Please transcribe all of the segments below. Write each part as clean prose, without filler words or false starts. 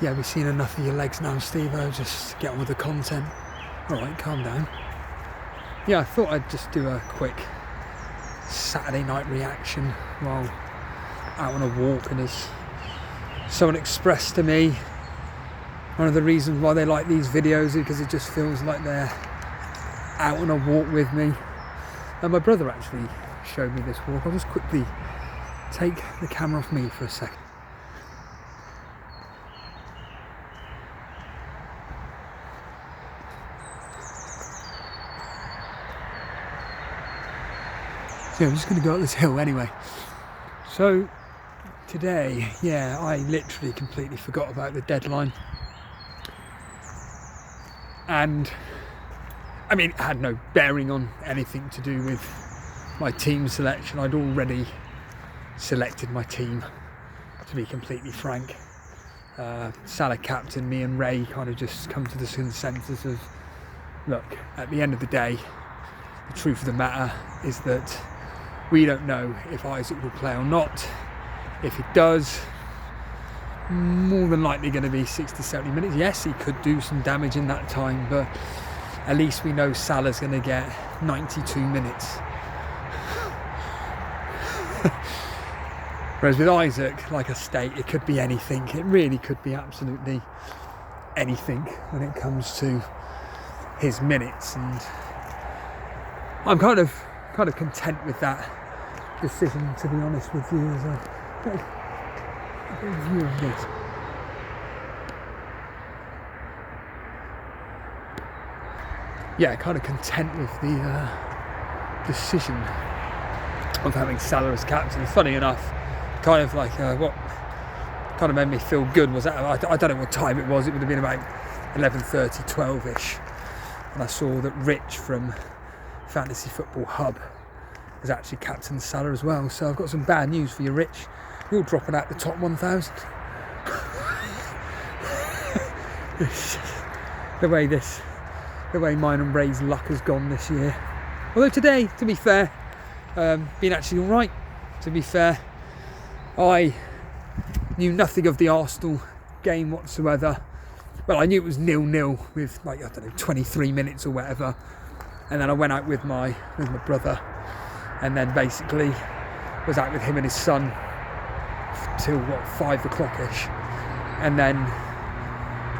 Yeah, we've seen enough of your legs now, Steve-o. Just get on with the content. Alright, calm down. Yeah, I thought I'd just do a quick Saturday night reaction while out on a walk, and as someone expressed to me, one of the reasons why they like these videos is because it just feels like they're out on a walk with me. And my brother actually showed me this walk. I'll just quickly take the camera off me for a second. So I'm just going to go up this hill anyway. So today, yeah, I literally completely forgot about the deadline. And I mean, it had no bearing on anything to do with my team selection. I'd already selected my team, to be completely frank. Salah captain, me and Ray kind of just come to the consensus of, look, at the end of the day, the truth of the matter is that we don't know if Isaac will play or not. If he does, more than likely going to be 60, 70 minutes. Yes, he could do some damage in that time, but at least we know Salah's going to get 92 minutes. Whereas with Isaac, like I state, it could be anything. It really could be absolutely anything when it comes to his minutes, and I'm kind of content with that decision, to be honest with you. As a view of this. Yeah, kind of content with the decision of having Salah as captain. Funny enough, kind of like what kind of made me feel good was that I don't know what time it was. It would have been about 11:30, 12ish, and I saw that Rich from Fantasy Football Hub is actually captain Salah as well. So I've got some bad news for you, Rich. You're dropping out the top 1,000. the way mine and Ray's luck has gone this year. Although today, to be fair, been actually all right. To be fair, I knew nothing of the Arsenal game whatsoever. Well, I knew it was 0-0 with, like, I don't know, 23 minutes or whatever. And then I went out with my brother, and then basically was out with him and his son till 5 o'clock-ish, and then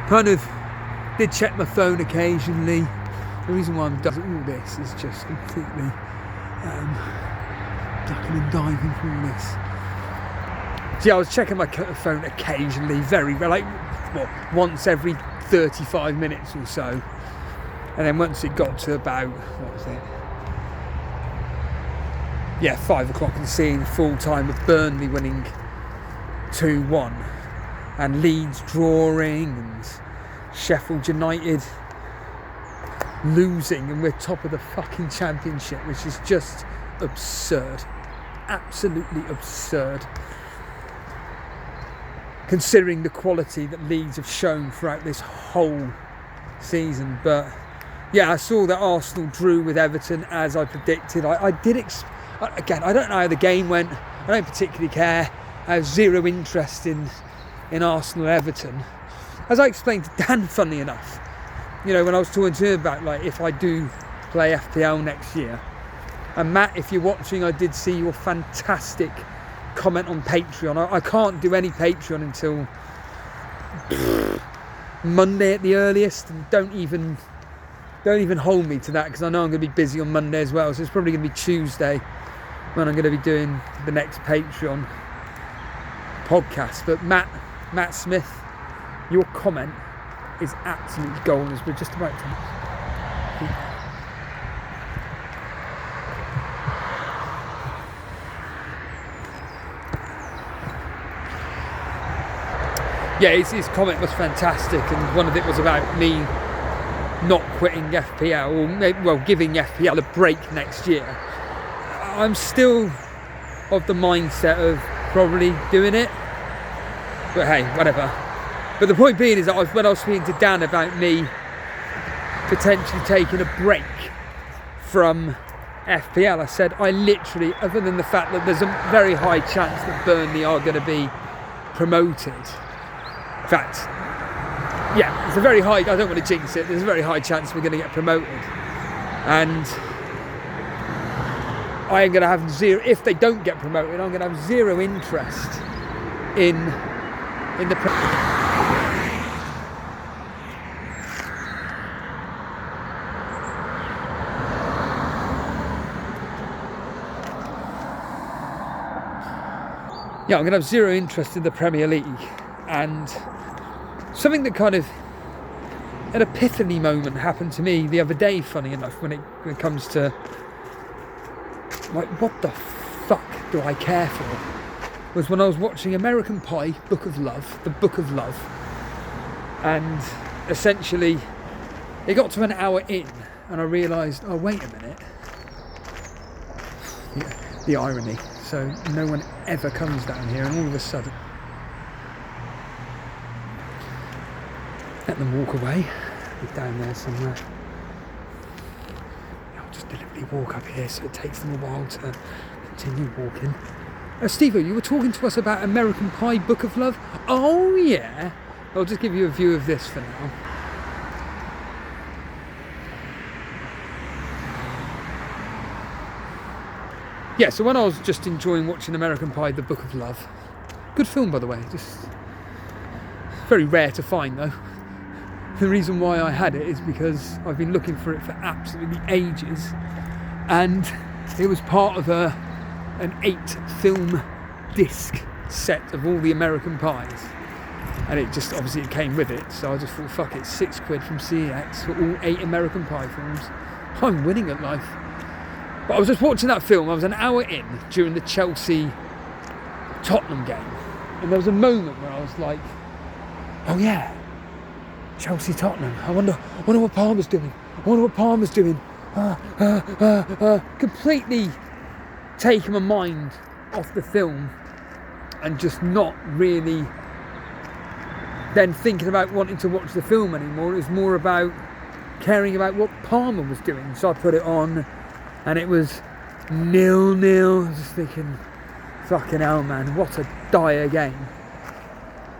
kind of did check my phone occasionally. The reason why I'm doing all this is just completely ducking and diving for all this. So yeah, I was checking my phone occasionally, very like once every 35 minutes or so. And then once it got to about, what was it? Yeah, 5 o'clock, and seeing full time of Burnley winning 2-1 and Leeds drawing and Sheffield United losing, and we're top of the fucking championship, which is just absurd. Absolutely absurd. Considering the quality that Leeds have shown throughout this whole season. But yeah, I saw that Arsenal drew with Everton as I predicted. Again, I don't know how the game went. I don't particularly care. I have zero interest in Arsenal-Everton. As I explained to Dan, funnily enough, you know, when I was talking to him about, like, if I do play FPL next year. And Matt, if you're watching, I did see your fantastic comment on Patreon. I can't do any Patreon until Monday at the earliest, and don't even hold me to that, because I know I'm going to be busy on Monday as well. So it's probably going to be Tuesday when I'm going to be doing the next Patreon podcast. But Matt Smith, your comment is absolutely gold, as we're just about to. Yeah, his comment was fantastic, and one of it was about me not quitting FPL, or maybe, well, giving FPL a break next year. I'm still of the mindset of probably doing it, but hey, whatever. But the point being is that when I was speaking to Dan about me potentially taking a break from FPL, I said I literally, other than the fact that there's a very high chance that Burnley are going to be promoted, in fact, yeah, there's a very high, I don't want to jinx it, there's a very high chance we're going to get promoted. And I am going to have zero, if they don't get promoted, I'm going to have zero interest in the yeah, I'm going to have zero interest in the Premier League. And something that kind of an epiphany moment happened to me the other day, funny enough, when it comes to like, what the fuck do I care for, was when I was watching American Pie, the Book of Love, and essentially it got to an hour in and I realised, oh wait a minute, the irony. So no one ever comes down here, and all of a sudden, let them walk away. Be down there somewhere. I'll just deliberately walk up here, so it takes them a while to continue walking. Steve-o, you were talking to us about American Pie, Book of Love. Oh yeah. I'll just give you a view of this for now. Yeah, so when I was just enjoying watching American Pie, The Book of Love, good film by the way, just very rare to find though. The reason why I had it is because I've been looking for it for absolutely ages, and it was part of an 8-film disc set of all the American Pies, and it just obviously it came with it, so I just thought fuck it, £6 from CEX for all 8 American Pie films. I'm winning at life. But I was just watching that film, I was an hour in during the Chelsea-Tottenham game, and there was a moment where I was like, oh yeah, Chelsea-Tottenham, I wonder what Palmer's doing, completely taking my mind off the film and just not really then thinking about wanting to watch the film anymore. It was more about caring about what Palmer was doing, so I put it on, and it was 0-0. I was just thinking, fucking hell, man, what a dire game.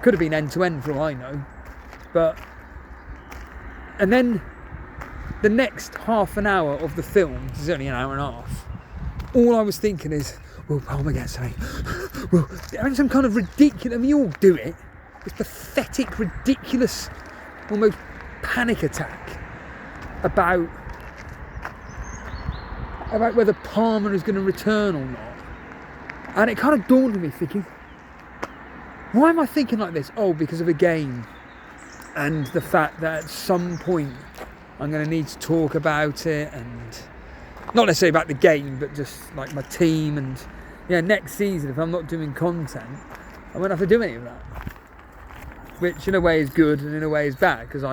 Could have been end-to-end for all I know. And then the next half an hour of the film, this is only an hour and a half, all I was thinking is, will Palmer get something? And some kind of ridiculous, I mean, you all do it. This pathetic, ridiculous, almost panic attack about whether Palmer is going to return or not. And it kind of dawned on me thinking, why am I thinking like this? Oh, because of a game and the fact that at some point I'm going to need to talk about it, and not necessarily about the game, but just like my team, and yeah, next season if I'm not doing content, I won't have to do any of that. Which in a way is good and in a way is bad, because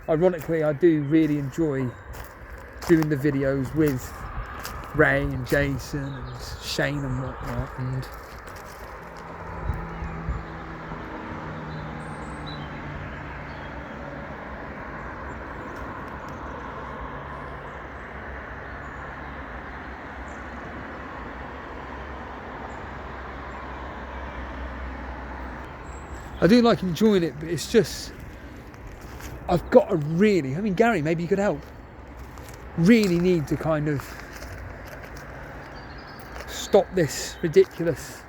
ironically I do really enjoy doing the videos with Ray and Jason and Shane and whatnot, and I do like enjoying it, but it's just I've got to really, I mean, Gary, maybe you could help, really need to kind of stop this ridiculous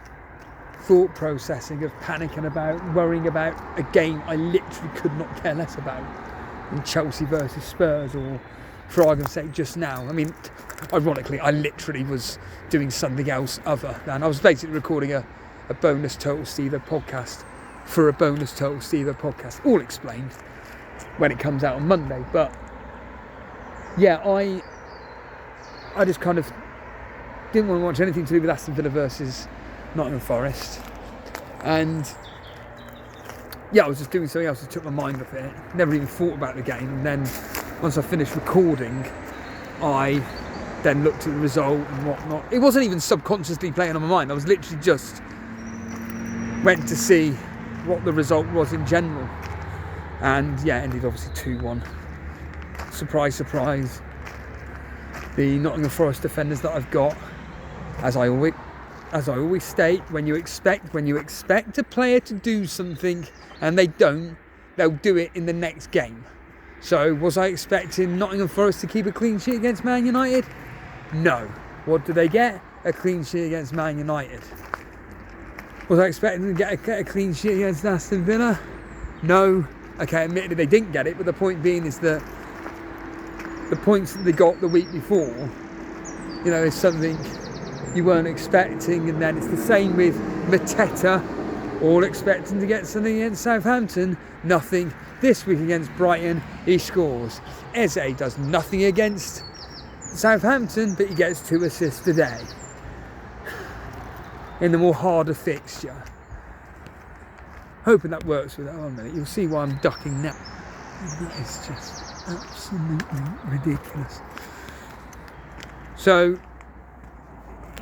thought processing of panicking about, worrying about a game I literally could not care less about in Chelsea versus Spurs, or for argument's sake just now. I mean, ironically, I literally was doing something else other than, I was basically recording a bonus Total Stever podcast for a bonus Total Stever podcast, all explained when it comes out on Monday. But yeah, I just kind of didn't want to watch anything to do with Aston Villa versus Nottingham Forest, and yeah, I was just doing something else that took my mind off it. Never even thought about the game, and then once I finished recording, I then looked at the result and whatnot. It wasn't even subconsciously playing on my mind. I was literally just went to see what the result was in general, and yeah, it ended obviously 2-1. Surprise, surprise. The Nottingham Forest defenders that I've got, as I always state, when you expect a player to do something and they don't, they'll do it in the next game. So was I expecting Nottingham Forest to keep a clean sheet against Man United? No. What did they get? A clean sheet against Man United. Was I expecting them to get a clean sheet against Aston Villa? No. Okay, admittedly they didn't get it, but the point being is that the points that they got the week before, is something you weren't expecting. And then it's the same with Mateta, all expecting to get something against Southampton. Nothing. This week against Brighton, he scores. Eze does nothing against Southampton, but he gets 2 assists today in the more harder fixture. Hoping that works with that. Oh, a minute, you'll see why I'm ducking now. That is just absolutely ridiculous. So,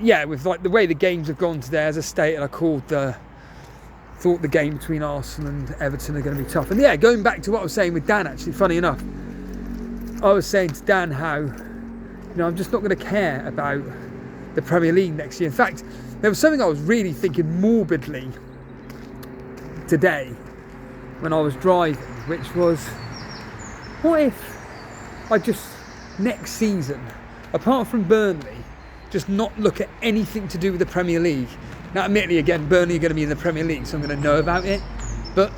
yeah, with like the way the games have gone today, as I stated, I thought the game between Arsenal and Everton are going to be tough. And yeah, going back to what I was saying with Dan, actually, funny enough, I was saying to Dan how, I'm just not going to care about the Premier League next year. In fact, there was something I was really thinking morbidly today when I was driving, which was, what if I just, next season, apart from Burnley, just not look at anything to do with the Premier League? Now, admittedly, again, Burnley are going to be in the Premier League, so I'm going to know about it. But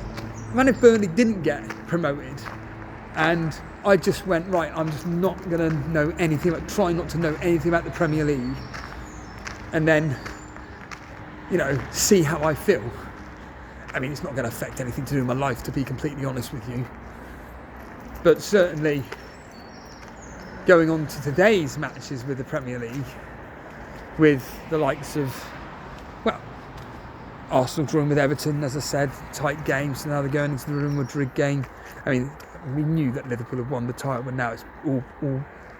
man, if Burnley didn't get promoted, and I just went, right, I'm just not going to know anything about, try not to know anything about the Premier League, and then, see how I feel. I mean, it's not going to affect anything to do with my life, to be completely honest with you. But certainly, going on to today's matches with the Premier League, with the likes of, Arsenal drawing with Everton, as I said, tight games, so now they're going into the Real Madrid game. I mean, we knew that Liverpool had won the title, but now it's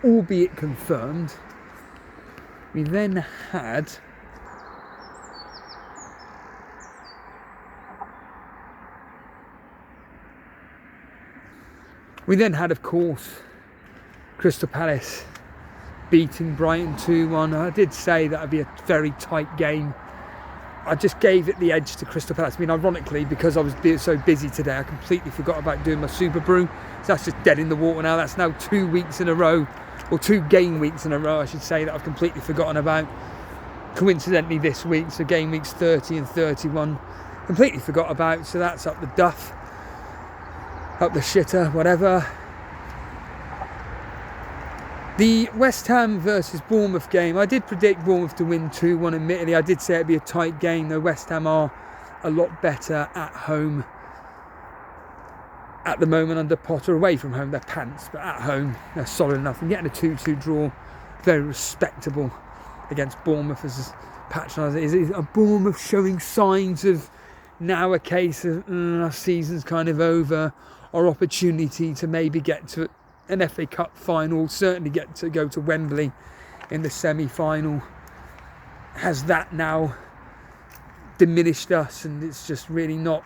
albeit confirmed. We then had of course, Crystal Palace beating Brighton 2-1. I did say that would be a very tight game. I just gave it the edge to Crystal Palace. I mean, ironically, because I was so busy today, I completely forgot about doing my Super Brew. So that's just dead in the water now. That's now 2 weeks in a row, or 2 game weeks in a row, I should say, that I've completely forgotten about. Coincidentally this week, so game weeks 30 and 31, completely forgot about. So that's up the duff, up the shitter, whatever. The West Ham versus Bournemouth game, I did predict Bournemouth to win 2-1, admittedly. I did say it'd be a tight game, though West Ham are a lot better at home at the moment under Potter. Away from home, they're pants, but at home, they're solid enough. And getting a 2-2 draw, very respectable against Bournemouth, as patronising. Is a Bournemouth showing signs of now a case of our season's kind of over, our opportunity to maybe get to an FA Cup final, certainly get to go to Wembley in the semi-final? Has that now diminished us, and it's just really not,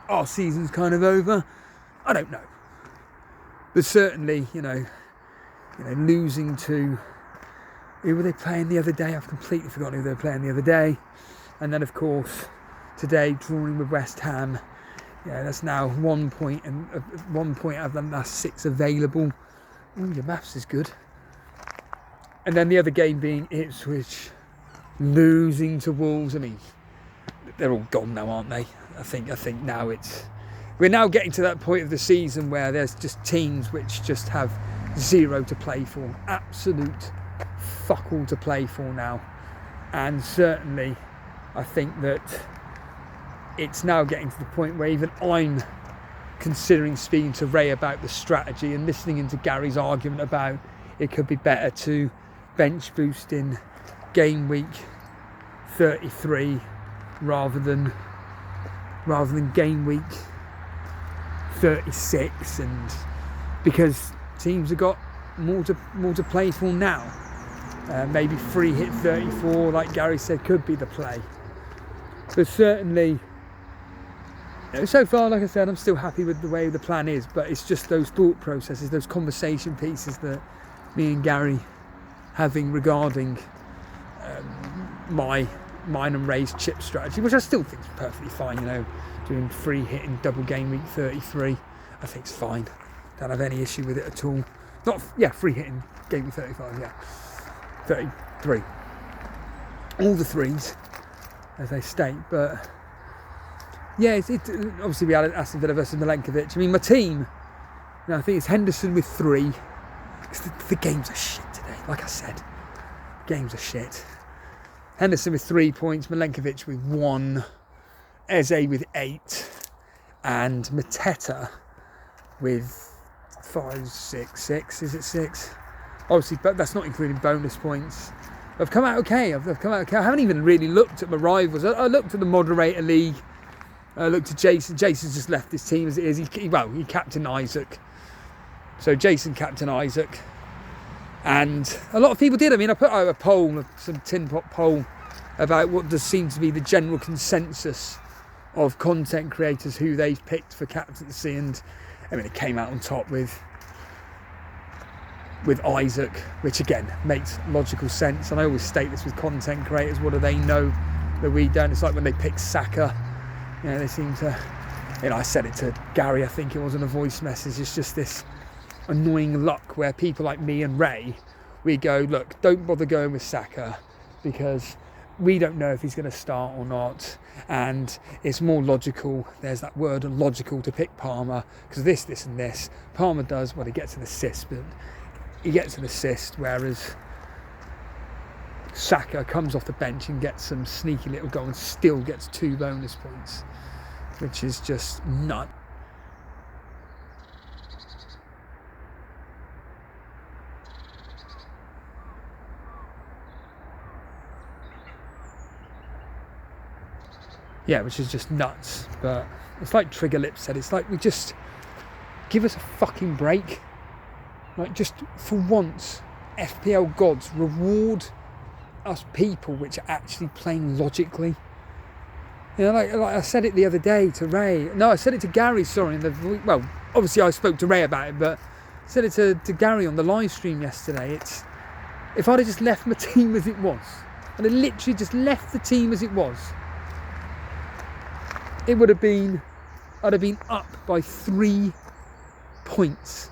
our season's kind of over? I don't know, but certainly, losing to, who were they playing the other day? I've completely forgotten who they were playing the other day. And then, of course, today drawing with West Ham. Yeah, that's now 1 point, and 1 point out of the last 6 available. Ooh, your maths is good. And then the other game being Ipswich losing to Wolves. I mean, they're all gone now, aren't they? I think now we're now getting to that point of the season where there's just teams which just have 0 to play for, absolute fuck all to play for now. And certainly, I think that it's now getting to the point where even I'm considering speaking to Ray about the strategy and listening into Gary's argument about it could be better to bench boost in game week 33 rather than game week 36, and because teams have got more to play for now. Maybe free hit 34, like Gary said, could be the play. But certainly, so far, like I said, I'm still happy with the way the plan is, but it's just those thought processes, those conversation pieces that me and Gary having regarding mine and Ray's chip strategy, which I still think is perfectly fine, doing free hitting double game week 33. I think it's fine. Don't have any issue with it at all. Free hitting game week 35, 33. All the threes, as they state, but yeah, obviously we had Aston Villa versus Milenkovic. I mean, my team, I think it's Henderson with 3. The games are shit today, like I said. Games are shit. Henderson with 3 points, Milenkovic with 1, Eze with 8, and Mateta with 5, 6, 6. Is it 6? Obviously, but that's not including bonus points. I've come out okay. I haven't even really looked at my rivals. I looked at the moderator league. I looked at Jason. Jason's just left his team as it is. He captained Isaac. So Jason captained Isaac. And a lot of people did. I mean, I put out a poll, some tin pot poll, about what does seem to be the general consensus of content creators who they picked for captaincy. And I mean, it came out on top with Isaac, which again makes logical sense. And I always state this with content creators: what do they know that we don't? It's like when they pick Saka, they seem to, I said it to Gary, I think it was in a voice message, it's just this annoying luck where people like me and Ray, we go, look, don't bother going with Saka because we don't know if he's going to start or not, and it's more logical, there's that word logical, to pick Palmer because this and this. Palmer does, he gets an assist, but he gets an assist, whereas Saka comes off the bench and gets some sneaky little goal and still gets 2 bonus points, which is just nut. Yeah, which is just nuts. But it's like Trigger Lips said, it's like, we just give us a fucking break. Like, just for once, FPL gods, reward us people which are actually playing logically. Like I said it the other day to Ray. No, I said it to Gary, sorry. Obviously I spoke to Ray about it, but I said it to Gary on the live stream yesterday. It's, if I'd have just left my team as it was, I'd have literally just left the team as it was, it would have been, I'd have been up by 3 points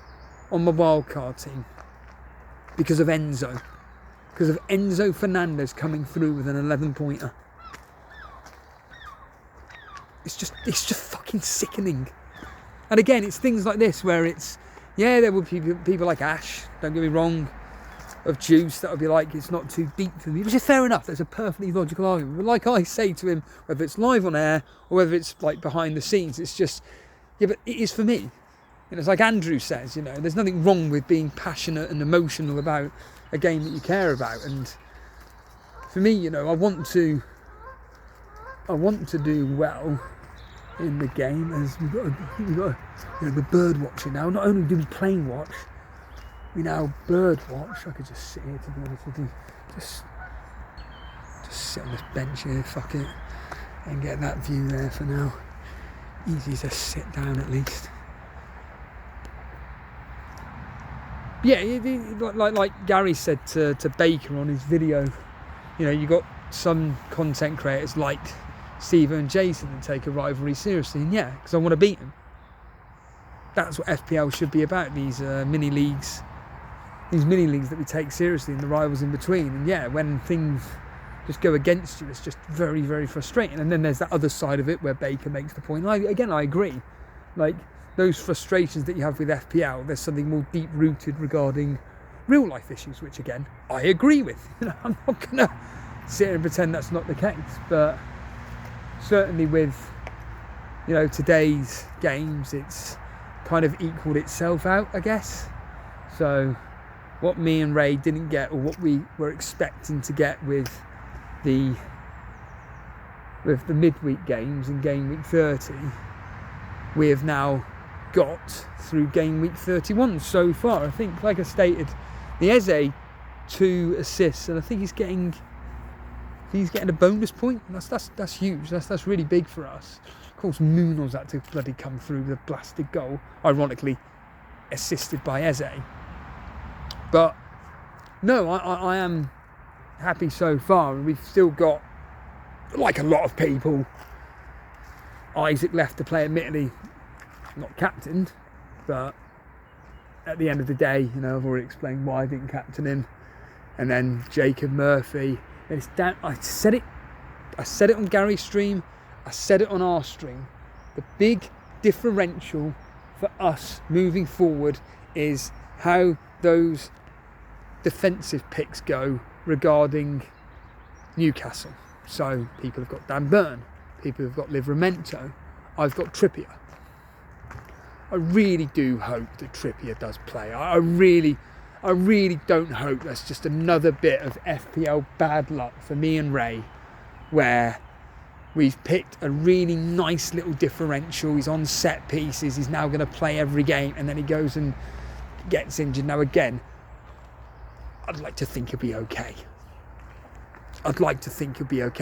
on my wildcard team because of Enzo. Because of Enzo Fernandez coming through with an 11-pointer. It's just fucking sickening. And again, it's things like this where it's, there will be people like Ash, don't get me wrong, of Juice, that would be like, it's not too deep for me, which is fair enough. There's a perfectly logical argument. But like I say to him, whether it's live on air or whether it's like behind the scenes, it's just, but it is for me. It's like Andrew says, there's nothing wrong with being passionate and emotional about a game that you care about. And for me, I want to do well in the game, as we've got the bird watching now. Not only do we plane watch, we now bird watch. I could just sit here, to be honest with you, just sit on this bench here, fuck it, and get that view there for now. Easy to sit down at least. Yeah, like Gary said to Baker on his video, you got some content creators like Steve and Jason that take a rivalry seriously, and because I want to beat them. That's what FPL should be about, these mini leagues that we take seriously and the rivals in between. And when things just go against you, it's just very, very frustrating. And then there's that other side of it where Baker makes the point. And I agree. Like, those frustrations that you have with FPL, there's something more deep-rooted regarding real-life issues, which, again, I agree with. I'm not going to sit here and pretend that's not the case. But certainly with, today's games, it's kind of equaled itself out, I guess. So what me and Ray didn't get, or what we were expecting to get with the midweek games in game week 30, we have now got through game week 31 so far. I think, like I stated, the Eze 2 assists, and I think he's getting a bonus point. That's huge. That's really big for us. Of course, Munoz had to bloody come through with a blasted goal, ironically assisted by Eze. But no, I am happy so far, and we've still got, like a lot of people, Isaac left to play, admittedly not captained, but at the end of the day, you know, I've already explained why I didn't captain him. And then Jacob Murphy. And it's down. I said it on Gary's stream. I said it on our stream. The big differential for us moving forward is how those defensive picks go regarding Newcastle. So people have got Dan Burn, people have got Livramento, I've got Trippier. I really do hope that Trippier does play. I really don't hope that's just another bit of FPL bad luck for me and Ray, where we've picked a really nice little differential. He's on set pieces, he's now going to play every game, and then he goes and gets injured. Now again, I'd like to think he'll be okay.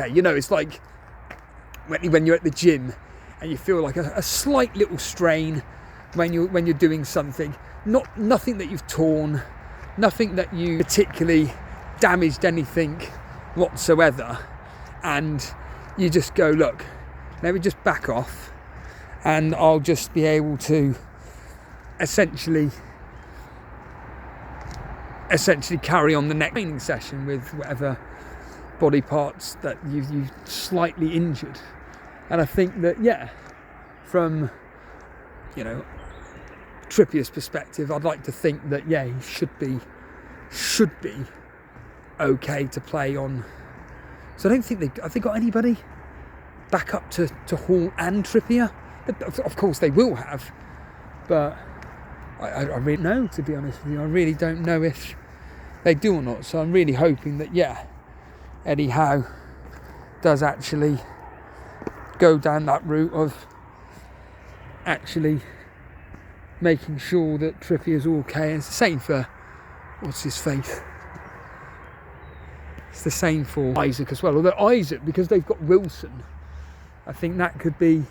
You know, it's like when you're at the gym and you feel like a slight little strain when you're doing something. Nothing that you've torn, nothing that you particularly damaged anything whatsoever, and you just go, look, let me just back off and I'll just be able to essentially carry on the next training session with whatever body parts that you've slightly injured. And I think that, yeah, from, you know, Trippier's perspective, I'd like to think that, yeah, he should be okay to play on. So I don't think have they got anybody back up to Hall and Trippier? Of course they will have, but I really know, to be honest with you. I really don't know if they do or not. So I'm really hoping that, yeah, Eddie Howe does actually go down that route of actually making sure that Trippier's okay. And it's the same for, what's his face? It's the same for Isaac as well. Although Isaac, because they've got Wilson, I think that could be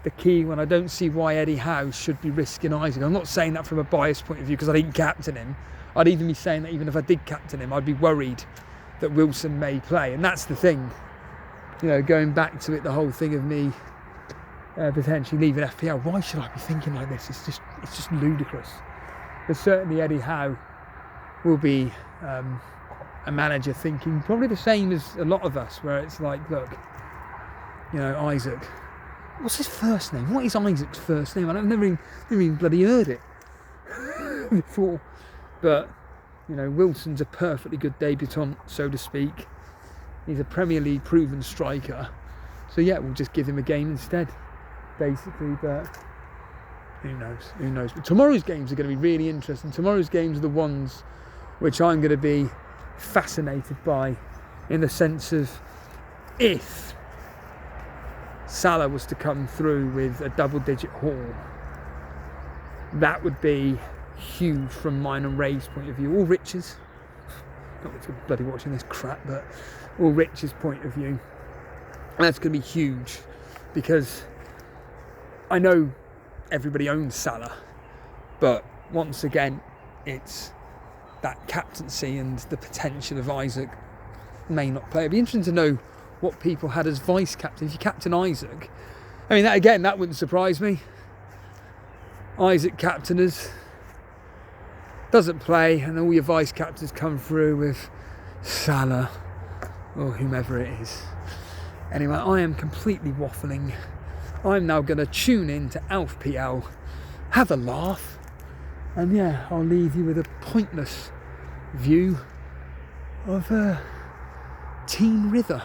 the key one. I don't see why Eddie Howe should be risking Isaac. I'm not saying that from a biased point of view because I didn't captain him. I'd even be saying that even if I did captain him, I'd be worried that Wilson may play. And that's the thing, you know, going back to it, the whole thing of me potentially leaving FPL. Why should I be thinking like this? It's just ludicrous. But certainly Eddie Howe will be a manager thinking probably the same as a lot of us, where it's like, look, you know, Isaac, what's his first name? What is Isaac's first name? I've never even bloody heard it before. But, you know, Wilson's a perfectly good debutant, so to speak. He's a Premier League proven striker. So yeah, we'll just give him a game instead, basically. But who knows? But tomorrow's games are going to be really interesting. Tomorrow's games are the ones which I'm going to be fascinated by, in the sense of, if Salah was to come through with a double-digit haul, that would be huge from mine and Ray's point of view, or Rich's. Not if you're bloody watching this crap, but or Rich's point of view. And that's going to be huge, because I know everybody owns Salah, but once again, it's that captaincy and the potential of Isaac may not play. It'd be interesting to know what people had as vice captain. If you captain Isaac, I mean, that wouldn't surprise me. Isaac captainers, doesn't play, and all your vice captains come through with Salah or whomever it is. Anyway, I am completely waffling. I'm now going to tune in to FPL, have a laugh, and yeah, I'll leave you with a pointless view of Team River.